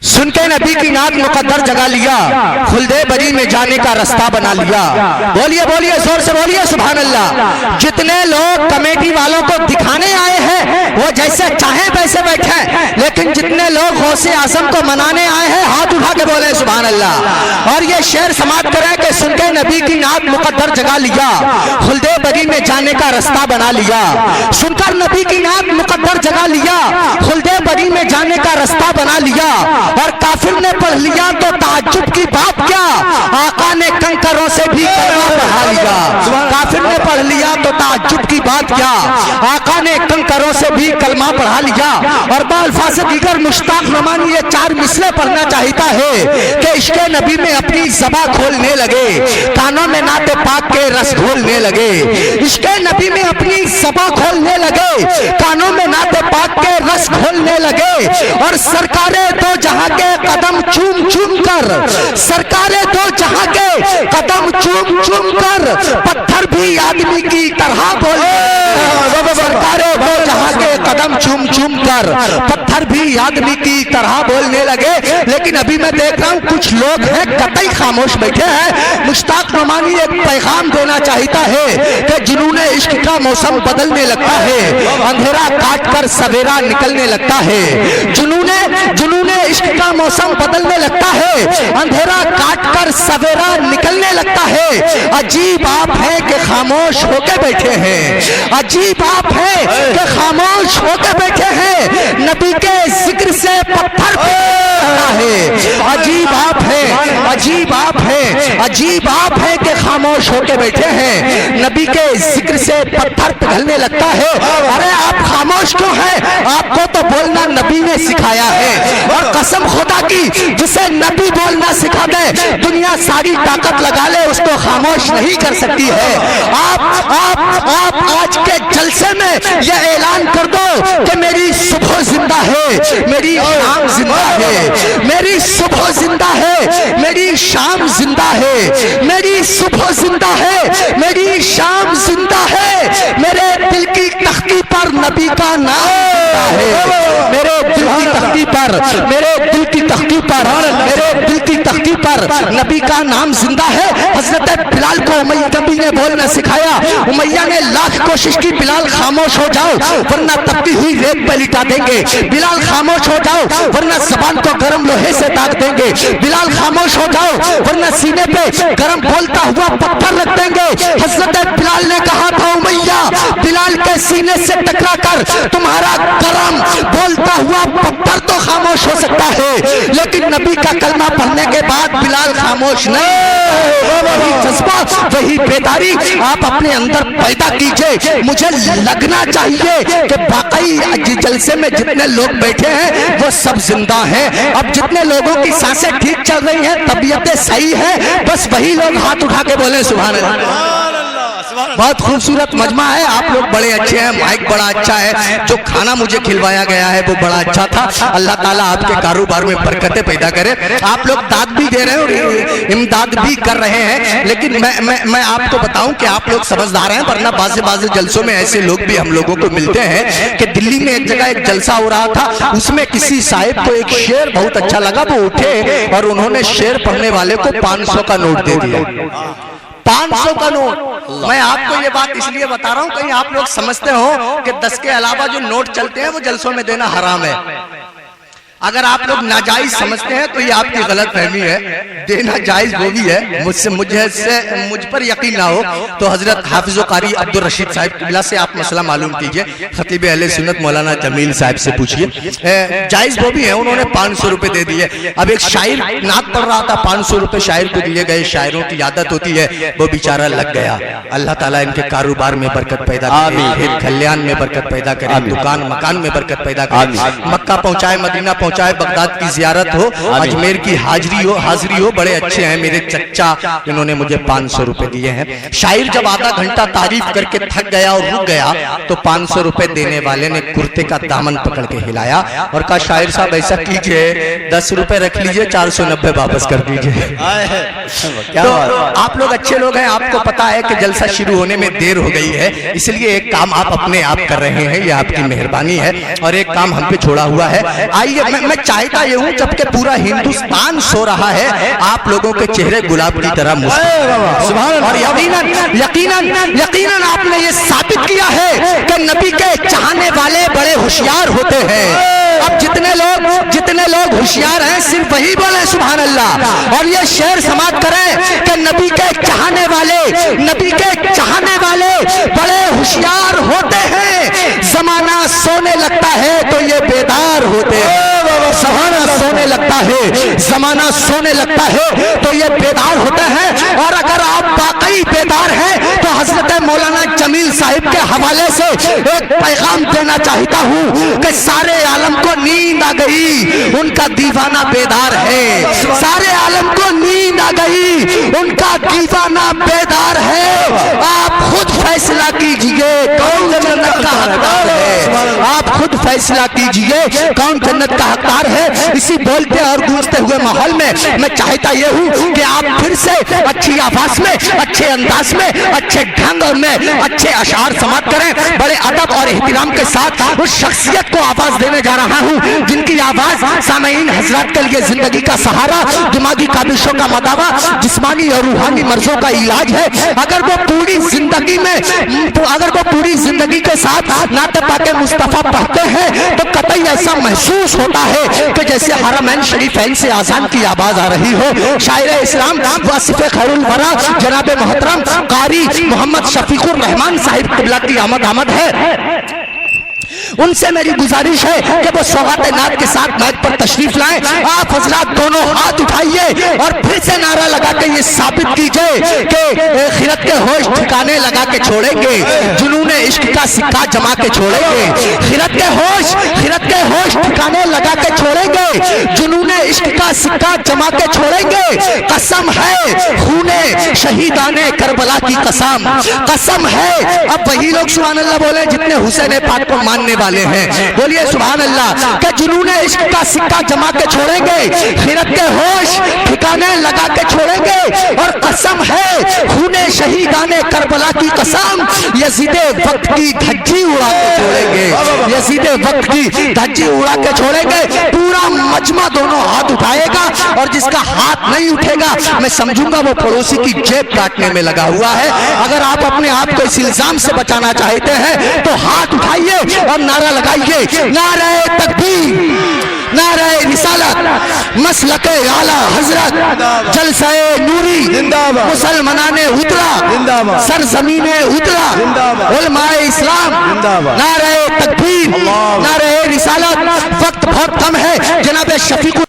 सुन के नबी की नात मुकद्दर जगा लिया, खुल्दे बरी में जाने का रास्ता बना लिया। बोलिए बोलिए जोर से बोलिए सुभान अल्लाह। जितने लोग कमेटी वालों को दिखाने आए हैं वो जैसे चाहे वैसे बैठे, लेकिन जितने लोग गौसे आजम को मनाने आए हैं हाथ उठा के बोले सुभान अल्लाह। और ये शेर समाप्त करें कि सुन के नबी की नात मुकद्दर जगा लिया, खुल्दे बरी में जाने का रास्ता बना लिया। सुनकर नबी की नात मुकद्दर जगा लिया, खुल्दे बरी में जाने का रास्ता बना लिया। और काफिर ने पढ़ लिया तो ताज्जुब की बात क्या, आका ने कंकरों से भी कलमा पढ़ा लिया। काफिर ने पढ़ लिया तो ताज्जुब की बात क्या, आका ने कंकरों से भी कलमा पढ़ा लिया। और बाल्फाज दीगर मुश्ताक नमानी ये 4 मिसले पढ़ना चाहता है कि इश्क़े नबी में अपनी ज़बां खोलने लगे, कानों में नाते पाक के रस घोलने लगे। इश्क़े नबी में अपनी ज़बां खोलने लगे, कानों में नाते पाक के रस घोलने लगे। और सरकारे तो जहां के कदम चूम चूम कर, सरकारे तो जहां के कदम चूम चूम कर, पत्थर भी आदमी की तरह बोले। सरकारे तो जहां के कदम चूम चूम कर, पत्थर भी आदमी की तरह बोलने लगे। लेकिन अभी मैं देख रहा हूं कुछ लोग हैं कतई खामोश बैठे हैं। मुश्ताक नमानी एक पैगाम देना चाहता है कि जुनूने इश्क का मौसम बदलने लगता है, अंधेरा काट कर सवेरा निकलने लगता है। जुनूने इश्क का मौसम बदलने लगता है, अंधेरा काट कर सवेरा निकलने लगता है। अजीब आप है कि खामोश होके बैठे हैं, अजीब आप है कि खामोश होके बैठे हैं। नबी के जिक्र से पत्थर है, अजीब आप है, अजीब आप है, अजीब आप है कि खामोश होके बैठे हैं। नबी के जिक्र से पत्थर पिघलने लगता है। अरे आप खामोश क्यों हैं? आपको तो बोलना नबी ने सिखाया है। और कसम खुदा की जिसे नबी बोलना सिखा दे, दुनिया सारी ताकत लगा ले उसको खामोश नहीं कर सकती है। आप आज के जलसे में यह ऐलान कर दो कि मेरी सुबह जिंदा है, मेरी शाम जिंदा है, मेरी सुबह जिंदा है, मेरी शाम जिंदा है, मेरी सुबह जिंदा है, मेरी शाम जिंदा है। मेरे दिल की तख्ती पर नबी का नाम जिंदा है, मेरे दिल की तख्ती पर, मेरे दिल की तख्ती पर, मेरे दिल की तख्ती पर नबी का नाम जिंदा है। हजरत बिलाल को उमैया नबी ने बोलना सिखाया। उमैया ने लाख कोशिश की बिलाल खामोश हो जाओ वरना तपती हुई रेत पे लिटा देंगे, बिलाल खामोश हो जाओ वरना जबान को गर्म लोहे से दाग देंगे, बिलाल खामोश हो जाओ वरना सीने पे गर्म बोलता हुआ पत्थर रख देंगे। हजरत बिलाल ने कहा था उमैया बिलाल के सीने से टकरा कर तुम्हारा गर्म बोलता हुआ पत्थर तो खामोश हो सकता है, लेकिन नबी का कलमा पढ़ने के बाद बिलाल खामोश नहीं। वही जज्बा, वही बेदारी आप अपने अंदर पैदा कीजिए। मुझे लगना चाहिए कि वाकई जलसे में जितने लोग बैठे हैं वो सब जिंदा हैं। अब जितने लोगों की सांसें ठीक चल रही हैं, तबीयतें सही है, बस वही लोग हाथ उठा के बोले सुभान अल्लाह। बहुत खूबसूरत मजमा है, आप लोग बड़े अच्छे हैं, माइक बड़ा अच्छा है, जो खाना मुझे खिलवाया गया है वो बड़ा अच्छा था। अल्लाह ताला आपके कारोबार में बरकतें पैदा करे। आप लोग दाद भी दे रहे हैं और इमदाद भी कर रहे हैं, लेकिन मैं आपको बताऊं कि आप लोग समझदार हैं, वरना बाज़ जलसों में ऐसे लोग भी हम लोगों को मिलते हैं कि दिल्ली में एक जगह एक जलसा हो रहा था, उसमें किसी साहिब को एक शेर बहुत अच्छा लगा, वो उठे और उन्होंने शेर पढ़ने वाले को 500 का नोट दे दिया। 500 का नोट। मैं आपको ये बात इसलिए बता रहा हूं कहीं आप लोग समझते हो कि 10 के अलावा जो नोट चलते हैं वो जलसों में देना हराम है। अगर आप लोग नाजायज समझते हैं तो ये आपकी गलत फहमी है, देना जायज वो भी है। मुझ पर यकीन ना हो तो हजरत हाफिज कारी अब्दुल रशीद साहब किबला से आप मसला मालूम कीजिए, खतीब अहले सुन्नत मौलाना जमील साहब से पूछिए। जायज वो भी है, उन्होंने 500 रुपए दे दिए। अब एक शायर नात पढ़ रहा था, 500 रुपए शायर को दिए गए। शायरों की आदत होती है, वो बेचारा लग गया। अल्लाह ताला इनके कारोबार में बरकत पैदा करे, कल्याण में बरकत पैदा करे, दुकान मकान में बरकत पैदा करे, मक्का पहुंचाए, मदीना चाहे बगदाद की जियारत हो, अजमेर की हाजिरी हो, बड़े अच्छे हैं मेरे चच्चा, इन्होंने मुझे 500 रुपए दिए हैं। शायर जब आधा घंटा तारीफ करके थक गया और रुक गया तो 500 रुपए देने वाले ने कुर्ते का दामन पकड़ के हिलाया और कहा शायर साहब ऐसा कीजिए 10 रुपए रख लीजिए, 490 वापस कर दीजिए। तो आप लोग अच्छे लोग हैं, आपको पता है कि जलसा शुरू होने में देर हो गई है, इसलिए एक काम आप अपने आप कर रहे हैं, ये आपकी मेहरबानी है और एक काम हम पे छोड़ा हुआ है। आइए मैं चाहता ये हूँ जबकि पूरा हिंदुस्तान सो रहा है, आप लोगों के चेहरे गुलाब की तरह मुस्कुराए। और यकीनन आपने ये साबित किया है कि नबी के चाहने वाले बड़े होशियार होते हैं। अब जितने लोग होशियार हैं सिर्फ वही बोले सुभान अल्लाह, और ये शेर समाप्त करें कि नबी के चाहने वाले बड़े होशियार होते हैं। जमाना सोने लगता है तो ये बेदार होते हैं। जमाना सोने लगता है, जमाना सोने लगता है तो ये बेदार होते हैं। और अगर आप वाकई बेदार हैं तो हजरत मौलाना जमील साहिब के हवाले से एक पैगाम देना चाहता हूँ कि सारे आलम को नींद आ गई, उनका दीवाना बेदार है। सारे आलम को नींद आ गई, उनका दीवाना बेदार है। आप खुद फैसला कीजिए कौन जन्नत का हकदार है। आप खुद फैसला कीजिए कौन जन्नत का हकदार है। इसी बोलते और गूंजते हुए माहौल में मैं चाहता ये हूँ कि आप फिर से अच्छी आवाज में, अच्छे अंदाज में, अच्छे ढंग में अच्छे अशार समाप्त करें। बड़े अदब और एहतराम के साथ उस शख्सियत को आवाज देने जा रहा हूँ जिनकी आवाज सामईन हजरात के लिए जिंदगी का सहारा, दिमागी काबिशों का मदावा, जिस्मानी और रूहानी मर्जों का इलाज है। अगर वो पूरी जिंदगी के साथ नाते पाके मुस्तफा पढ़ते हैं तो कतई ऐसा महसूस होता है कि जैसे हरमैन शरीफैन से आजान की आवाज आ रही हो। शायर इस्लाम वासिफ़े खैरुल वरा जनाब मोहतरम कारी मोहम्मद शफीकुर रहमान साहिब किबला की आमद है। उनसे मेरी गुजारिश है कि वो सौगात नात के साथ मैच पर तशरीफ लाएं। आप हजरात दोनों हाथ उठाइए और फिर से नारा लगा के ये साबित कीजिए कि खिरत के होश ठिकाने लगा के छोड़ेंगे, जुनूने इश्क का सिक्का जमा के छोड़ेंगे। खिरत के होश ठिकाने लगा के छोड़ेंगे, जुनूने इश्क का सिक्का जमा के छोड़ेंगे। कसम है खूने शहीदाने करबला की कसम है। अब वही लोग सुभान अल्लाह बोले जितने हुसैन पाक को मानने वाले हैं, बोलिए सुभान अल्लाह। कि जुनूने इश्क का सिक्का जमा के छोड़ेंगे, खिरत के होश ठिकाने लगा के छोड़ेंगे। और कसम है खूने शहीदाने करबला की कसम, यजीदे वक्त की धज्जी उड़ा के छोड़ेंगे, यजीदे वक्त की धज्जी उड़ा के छोड़ेंगे। पूरा मजमा दोनों हाथ उठाएगा और जिसका हाथ नहीं उठेगा मैं समझूंगा वो पड़ोसी की जेब काटने में लगा हुआ है। अगर आप अपने आप को इस इल्जाम से बचाना चाहते हैं तो हाथ उठाइए और नारा लगाइए, नारे तकबीर, नारे रिसालत, मसलके आला हजरत, जलसाए नूरी मुसलमाने उतरा, सरजमीने उतरा, उलमाए इस्लाम, नारे तकबीर, नारे रिसालत। वक्त बहुत कम है जनाब शफीकुर